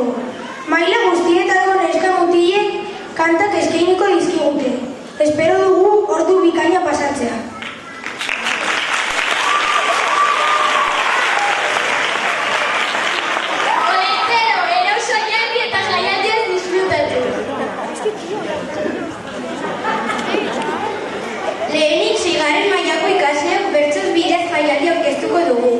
egiteko. Maila guztietako neska mutilek kantak eskainiko dizkigute. Espero dugu ordu bikaina pasatzea. Olentero, eroso jandi eta jaialdiaz disfrutatu. Lehenik 6. mailako ikasleak bertsoz bidez jaialdi aurkeztuko dugu.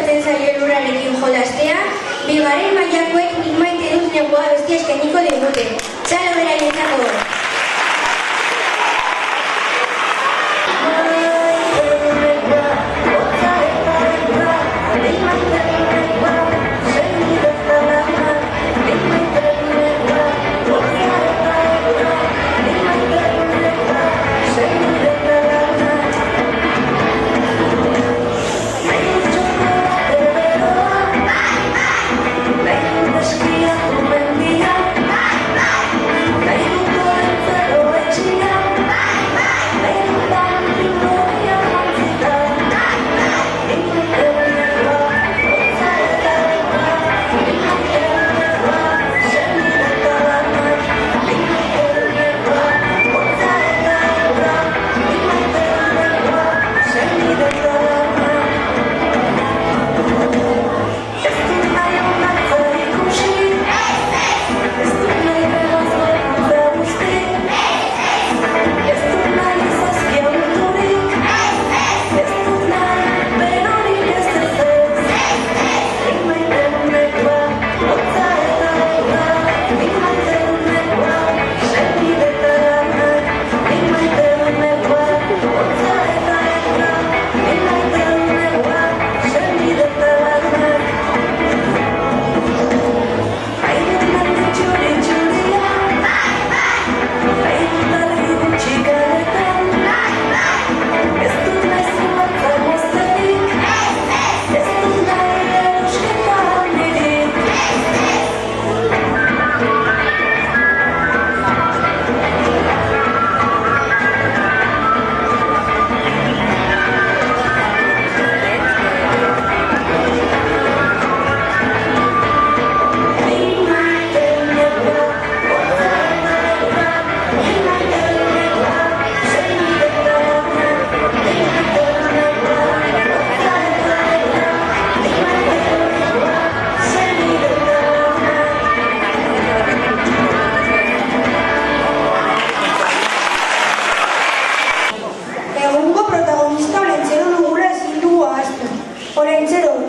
gustatzen zaio lurrarekin jolastea, bigarren mailakoek nik maite dut negua bestia eskainiko digute. Txalo beraientzako!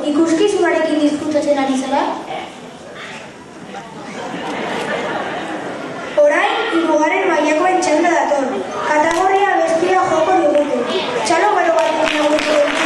Ikuskizunarekin disfrutatzen ari zara? Orain, hirugarren mailakoen txanda dator. Kategoria bestia joko digute. Txalo gero bat nagutu dut.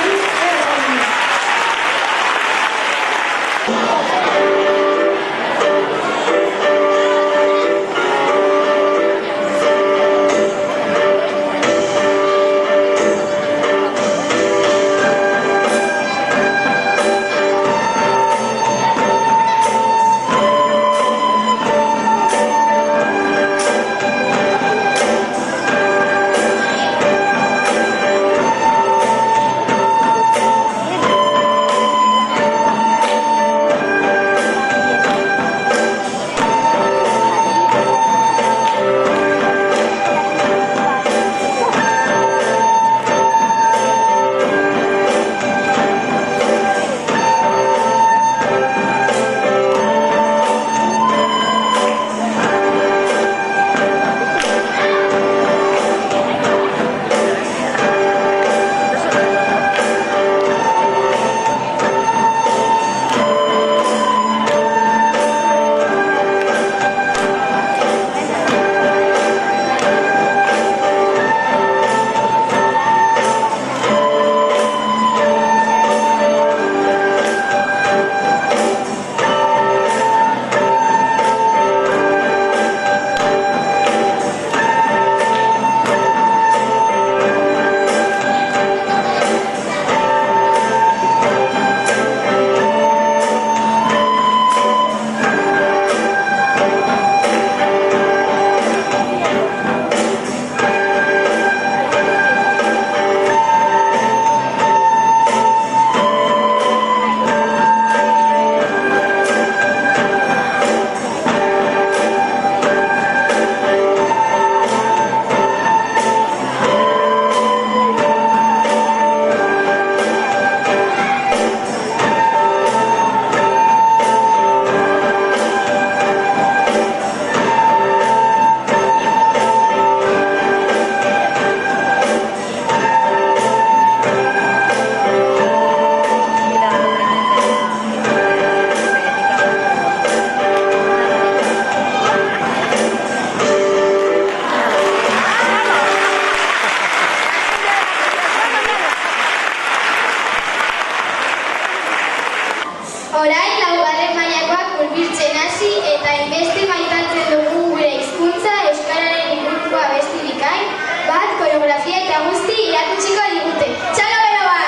eta inbeste maitatzen dugu gure hizkuntza euskararen inguruko abesti bikain, bat koreografia eta guzti irakutsiko digute. Txalo bero bai!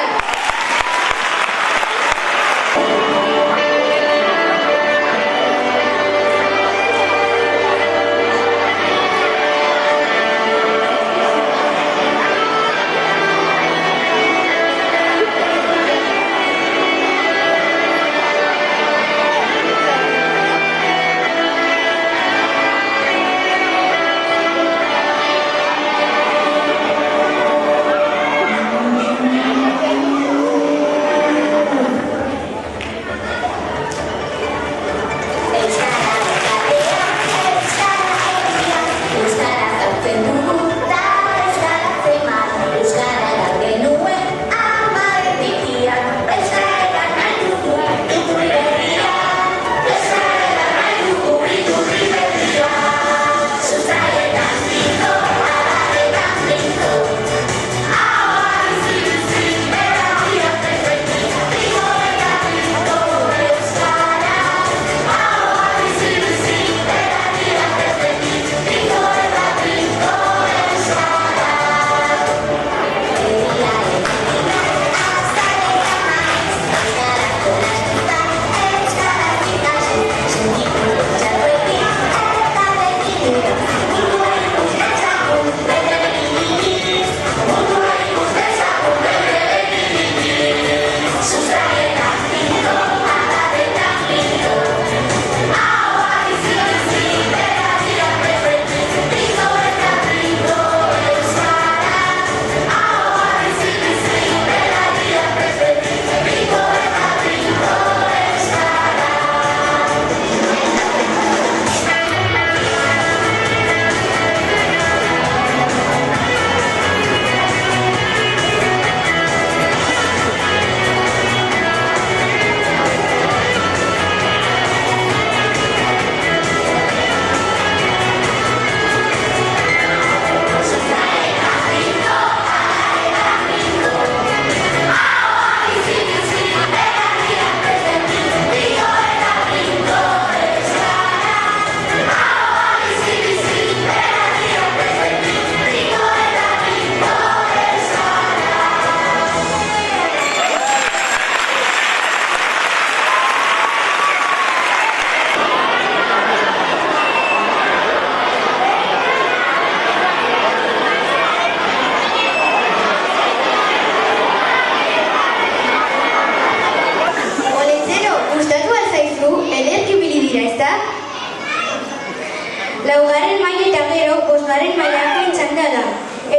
Laugarren maila eta gero, bosgarren mailakoen txanda da.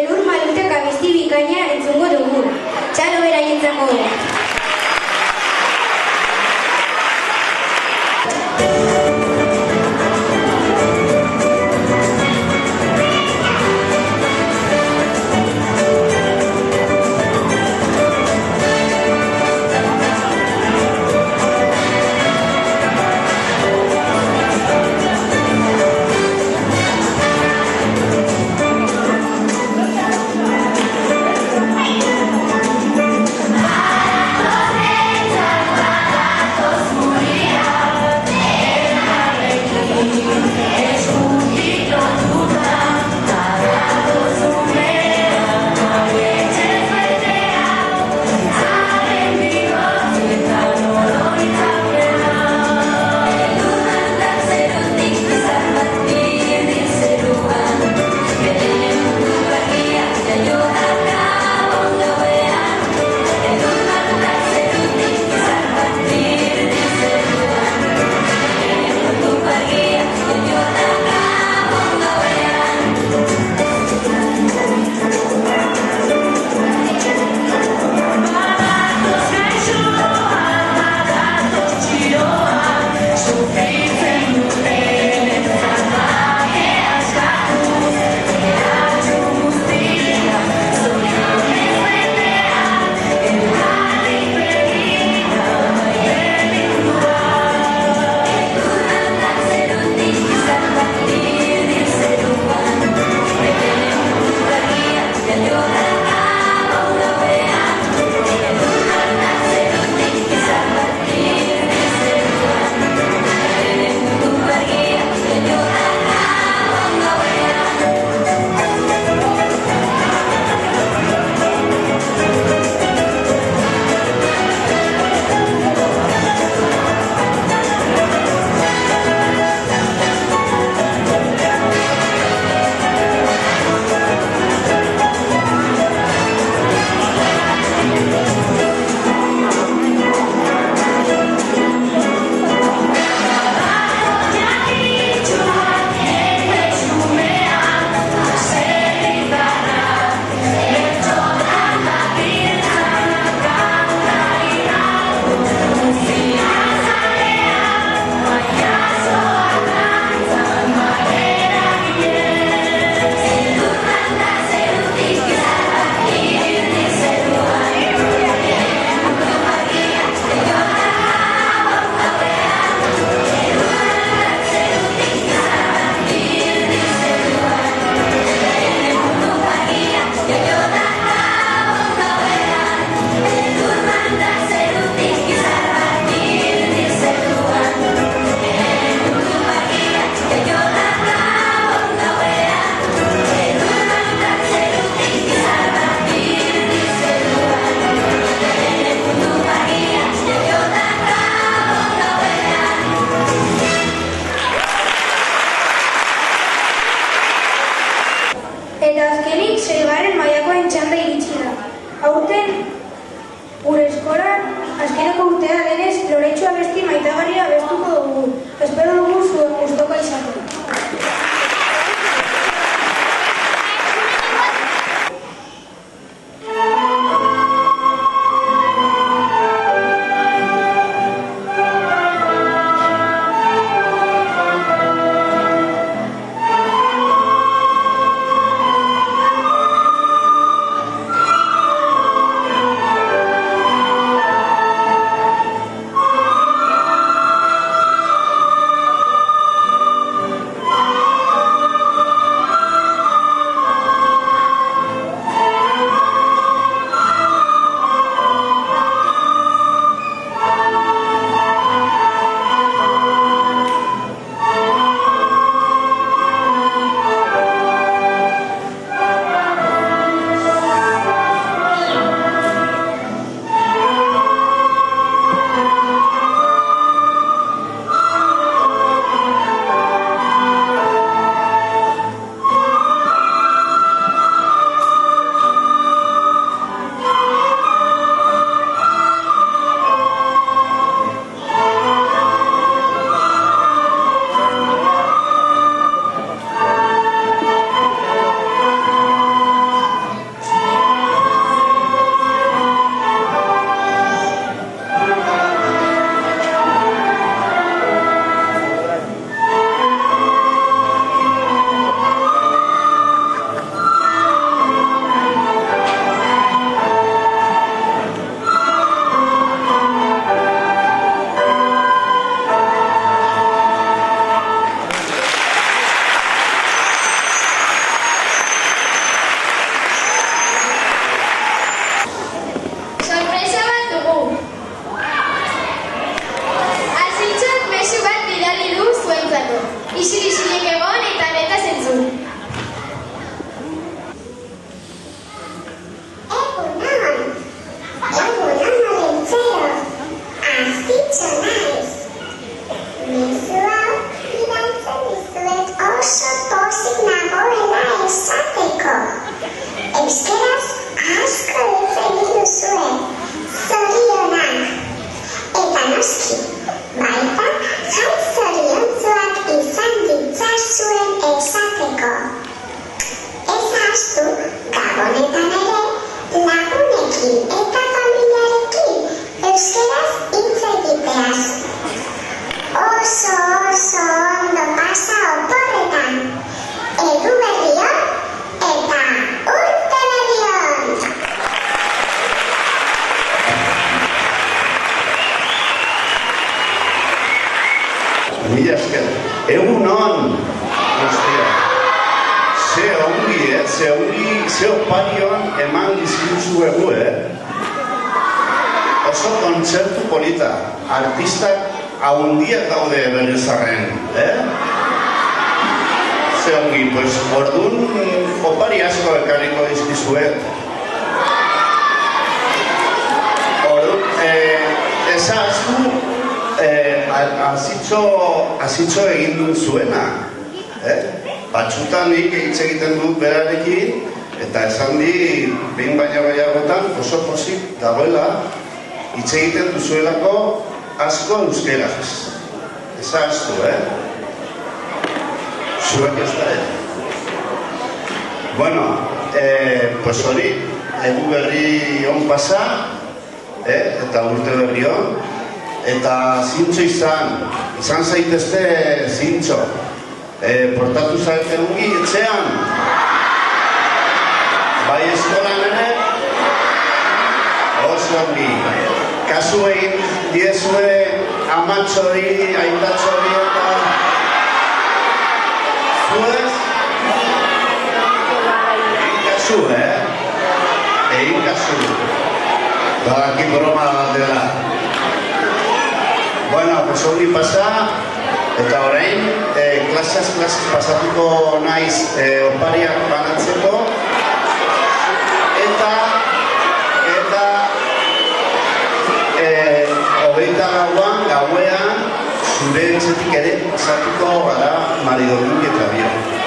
Elur Malutek abesti bikaina entzungo dugu. Txalo beraientzako. urtea denez, Loretxo abesti maitagarria abestuko dugu. Espero dugu zuen gustuko izatea. Isilik egon eta neta zentzun. Egunon olentzero, azitxo naiz. Mezua bidaltzen dizuet oso pozik nagoela esateko. Euskeraz asko hitz egin duzue, zorionak. Eta noski, baita jai zoriontsuak izan ditzazuen esateko. Ez ahaztu, gabonetan ere lagunekin eta familiarekin euskeraz hitz egiteaz. Oso ondo pasa oporretan. Edu berrion eta urte berrion! Mila esker, egunon guztia. Ze ongi, ze oparion eman dizkizu egu, Oso kontzertu polita, artistak haundiak daude berrizarren, Ze ongi, pues, ordun opari asko ekarriko dizkizuet. Ordun, ezaztu, azitxo egin duen zuena. Batxutan nik hitz egiten dut berarekin, eta esan di, behin baina baiagotan, oso pozik dagoela, hitz egiten duzuelako asko euskeraz. Ezaztu, Zuek ez da, Bueno, pues hori, edu berri on pasa, eta urte berri on, eta zintxo izan zaitezte zintxo. Portatu zarete ongi etxean? Bai eskolan ere? Oso ongi. Kasu egin diezue amatxori, aitatxori eta... Zuez? Egin kasu, Egin kasu. Aquí broma bat dela. Bueno, pues hori pasa, eta orain, klasez pasatuko naiz opariak banatzeko, eta 24 gauean zure etxetik ere pasatuko gara Mari Domingo eta Bio.